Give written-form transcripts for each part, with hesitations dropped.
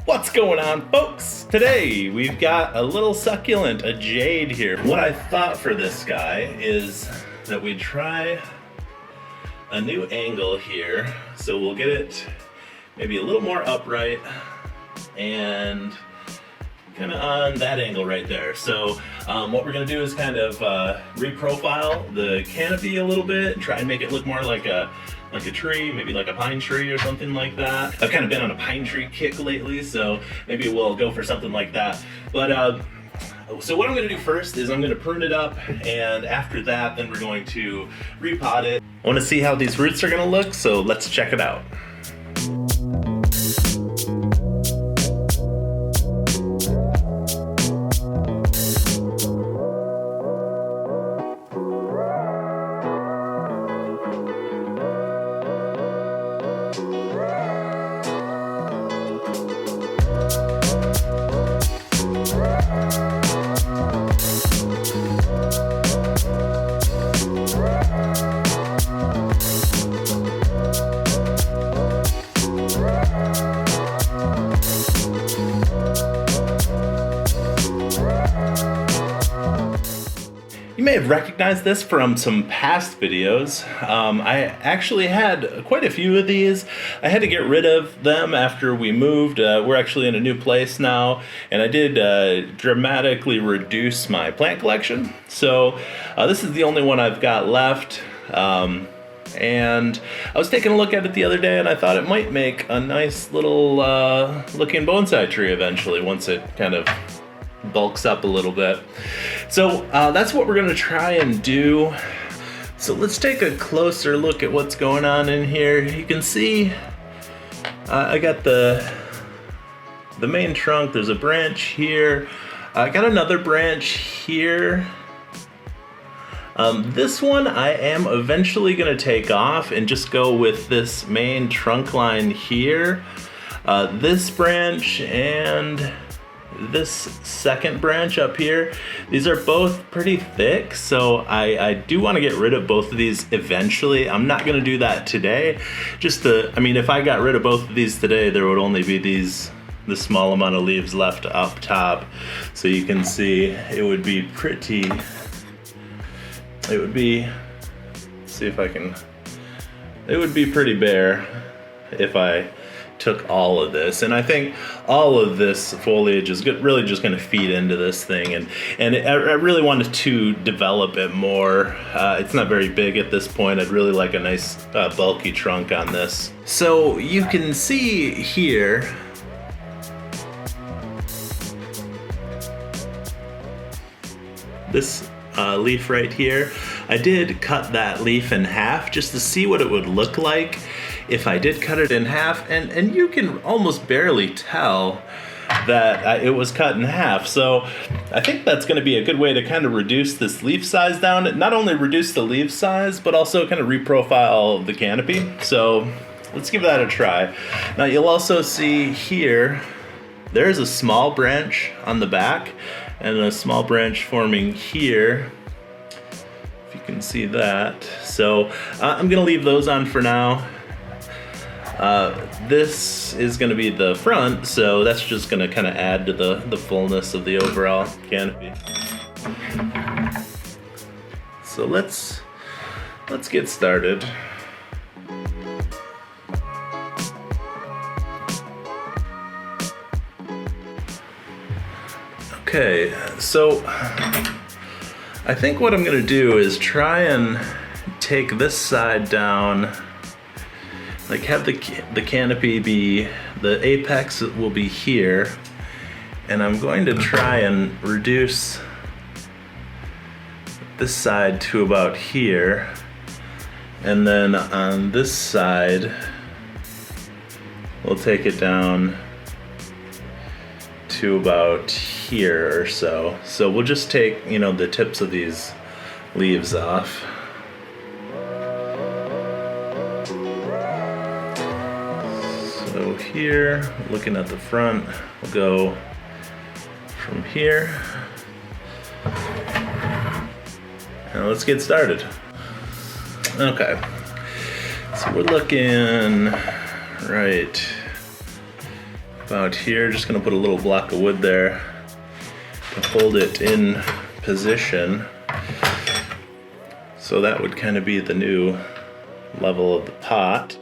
What's going on, folks? Today we've got a little succulent, a jade here. What I thought for this guy is that we'd try a new angle here. So we'll get it maybe a little more upright and kind of on that angle right there. So what we're gonna do is kind of reprofile the canopy a little bit, try and make it look more like a tree, maybe like a pine tree or something like that. I've kind of been on a pine tree kick lately, so maybe we'll go for something like that. But so what I'm gonna do first is I'm gonna prune it up, and after that, then we're going to repot it. I wanna see how these roots are gonna look, so let's check it out. You may have recognized this from some past videos. I actually had quite a few of these. I had to get rid of them after we moved. We're actually in a new place now, and I did dramatically reduce my plant collection. So this is the only one I've got left. And I was taking a look at it the other day, and I thought it might make a nice little looking bonsai tree eventually once it kind of bulks up a little bit. So that's what we're gonna try and do. So let's take a closer look at what's going on in here. You can see I got the main trunk. There's a branch here. I got another branch here. This one I am eventually gonna take off and just go with this main trunk line here. This branch and this second branch up here, these are both pretty thick, so I do want to get rid of both of these eventually. I'm not going to do that today. I mean, if I got rid of both of these today, there would only be the small amount of leaves left up top. So you can see it would be pretty, it would be, see if I can, it would be pretty bare if I took all of this, and I think all of this foliage is really just going to feed into this thing, and I really wanted to develop it more. It's not very big at this point. I'd really like a nice bulky trunk on this. So you can see here this leaf right here. I did cut that leaf in half just to see what it would look like if I did cut it in half, and you can almost barely tell that it was cut in half. So I think that's going to be a good way to kind of reduce this leaf size down. Not only reduce the leaf size, but also kind of reprofile the canopy. So let's give that a try. Now you'll also see here, there's a small branch on the back and a small branch forming here. If you can see that. So I'm going to leave those on for now. This is going to be the front, so that's just going to kind of add to the fullness of the overall canopy. So let's get started. Okay, so I think what I'm going to do is try and take this side down. Like have the canopy be, the apex will be here, and I'm going to try and reduce this side to about here, and then on this side we'll take it down to about here or so. So we'll just take, you know, the tips of these leaves off. So here, looking at the front, we'll go from here. Now let's get started. Okay, so we're looking right about here. Just gonna put a little block of wood there to hold it in position. So that would kind of be the new level of the pot.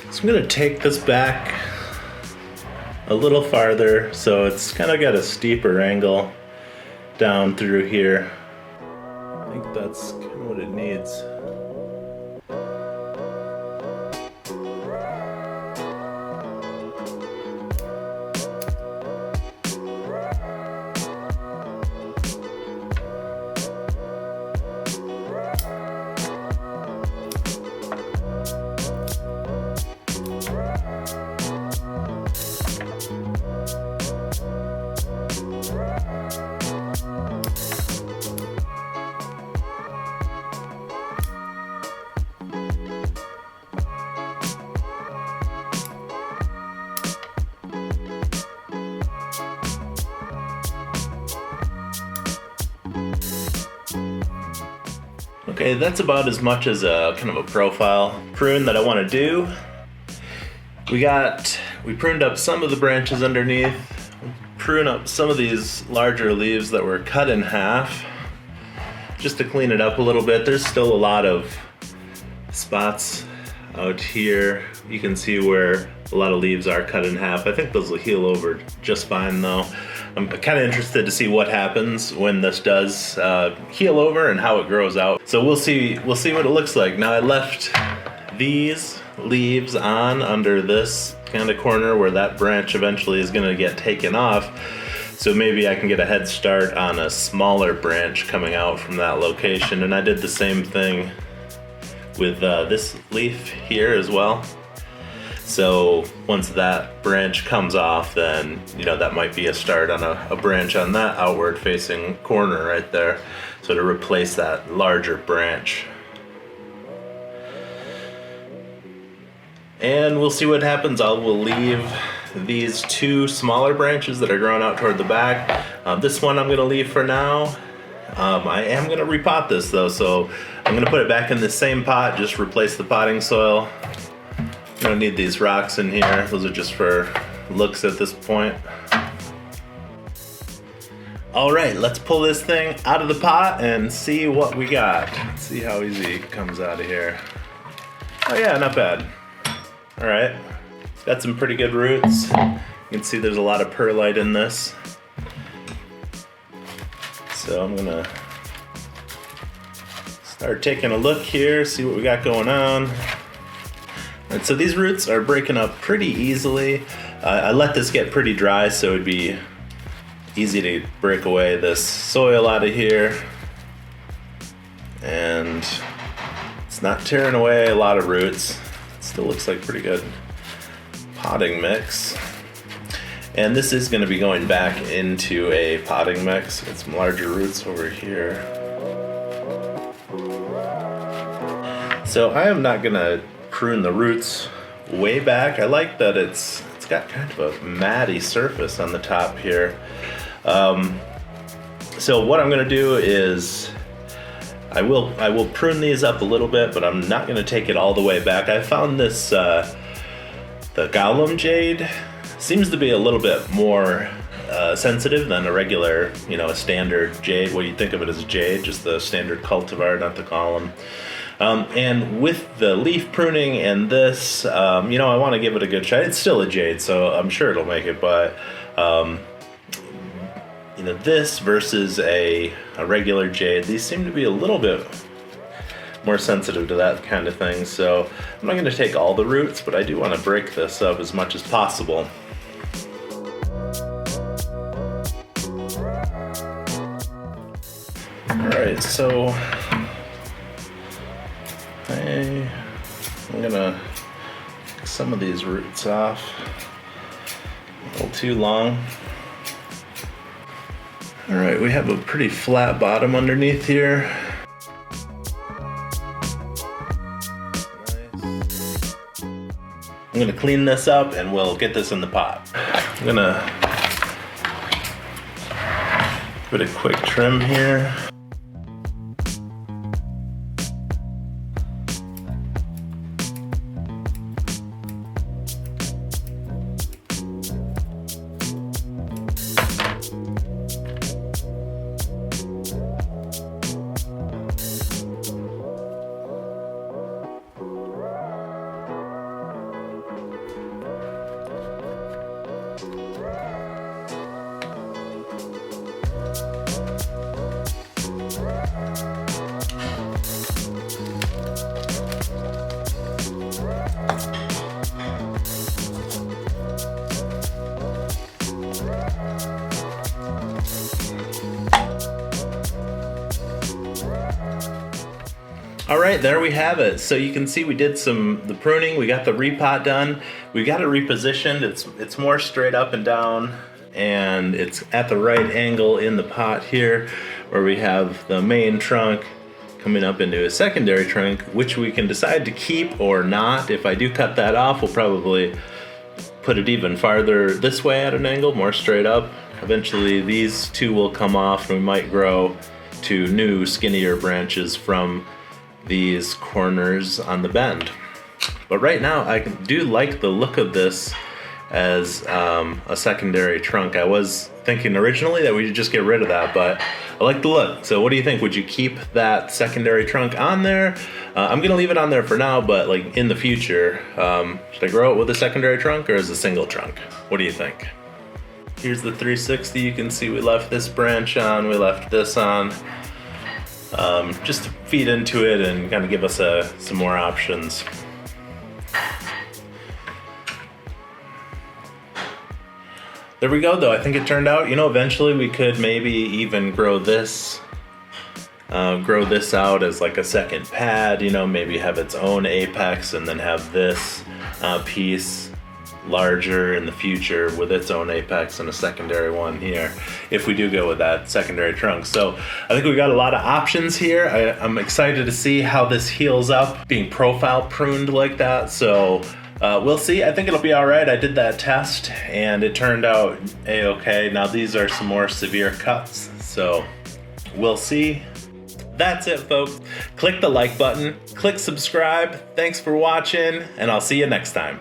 So I'm gonna take this back a little farther so it's kind of got a steeper angle down through here. I think that's kind of what it needs. Okay, that's about as much as a kind of a profile prune that I want to do. We pruned up some of the branches underneath, prune up some of these larger leaves that were cut in half, just to clean it up a little bit. There's still a lot of spots out here. You can see where a lot of leaves are cut in half. I think those will heal over just fine though. I'm kind of interested to see what happens when this does heal over and how it grows out. So we'll see what it looks like. Now I left these leaves on under this kind of corner where that branch eventually is gonna get taken off. So maybe I can get a head start on a smaller branch coming out from that location. And I did the same thing with this leaf here as well. So once that branch comes off, then that might be a start on a branch on that outward facing corner right there. So to replace that larger branch. And we'll see what happens. We'll leave these two smaller branches that are growing out toward the back. This one I'm gonna leave for now. I am gonna repot this though, so I'm gonna put it back in the same pot, just replace the potting soil. I don't need these rocks in here. Those are just for looks at this point. All right, let's pull this thing out of the pot and see what we got. Let's see how easy it comes out of here. Oh yeah, not bad. All right, it's got some pretty good roots. You can see there's a lot of perlite in this. So I'm gonna start taking a look here, see what we got going on. And so these roots are breaking up pretty easily. I let this get pretty dry so it'd be easy to break away this soil out of here. And it's not tearing away a lot of roots. It still looks like pretty good potting mix. And this is gonna be going back into a potting mix. Got some larger roots over here. So I am not gonna prune the roots way back. I like that it's it's got kind of a matty surface on the top here. So what I'm gonna do is I will prune these up a little bit, but I'm not gonna take it all the way back. I found this, the Golem jade seems to be a little bit more sensitive than a regular, a standard jade. Well, you think of it as a jade, just the standard cultivar, not the Golem. And with the leaf pruning and this, I want to give it a good shot. It's still a jade, so I'm sure it'll make it, but this versus a regular jade, these seem to be a little bit more sensitive to that kind of thing. So I'm not going to take all the roots, but I do want to break this up as much as possible. Alright, so I'm gonna take some of these roots off. A little too long. Alright, we have a pretty flat bottom underneath here. I'm gonna clean this up and we'll get this in the pot. I'm gonna give it a quick trim here. All right, there we have it. So you can see we did the pruning, we got the repot done, we got it repositioned. It's more straight up and down, and it's at the right angle in the pot here, where we have the main trunk coming up into a secondary trunk, which we can decide to keep or not. If I do cut that off, we'll probably put it even farther this way at an angle, more straight up. Eventually these two will come off and we might grow to new skinnier branches from these corners on the bend. But right now I do like the look of this as a secondary trunk. I was thinking originally that we'd just get rid of that, but I like the look. So what do you think? Would you keep that secondary trunk on there? I'm gonna leave it on there for now, but like in the future, should I grow it with a secondary trunk or as a single trunk? What do you think? Here's the 360. You can see we left this branch on, we left this on, just to feed into it and kind of give us some more options. There we go though, I think it turned out, eventually we could maybe even grow this out as like a second pad, maybe have its own apex and then have this piece larger in the future with its own apex and a secondary one here, if we do go with that secondary trunk. So I think we got a lot of options here. I'm excited to see how this heals up, being profile pruned like that. So we'll see. I think it'll be all right. I did that test and it turned out a-okay. Now these are some more severe cuts, so we'll see. That's it, folks. Click the like button, click subscribe. Thanks for watching, and I'll see you next time.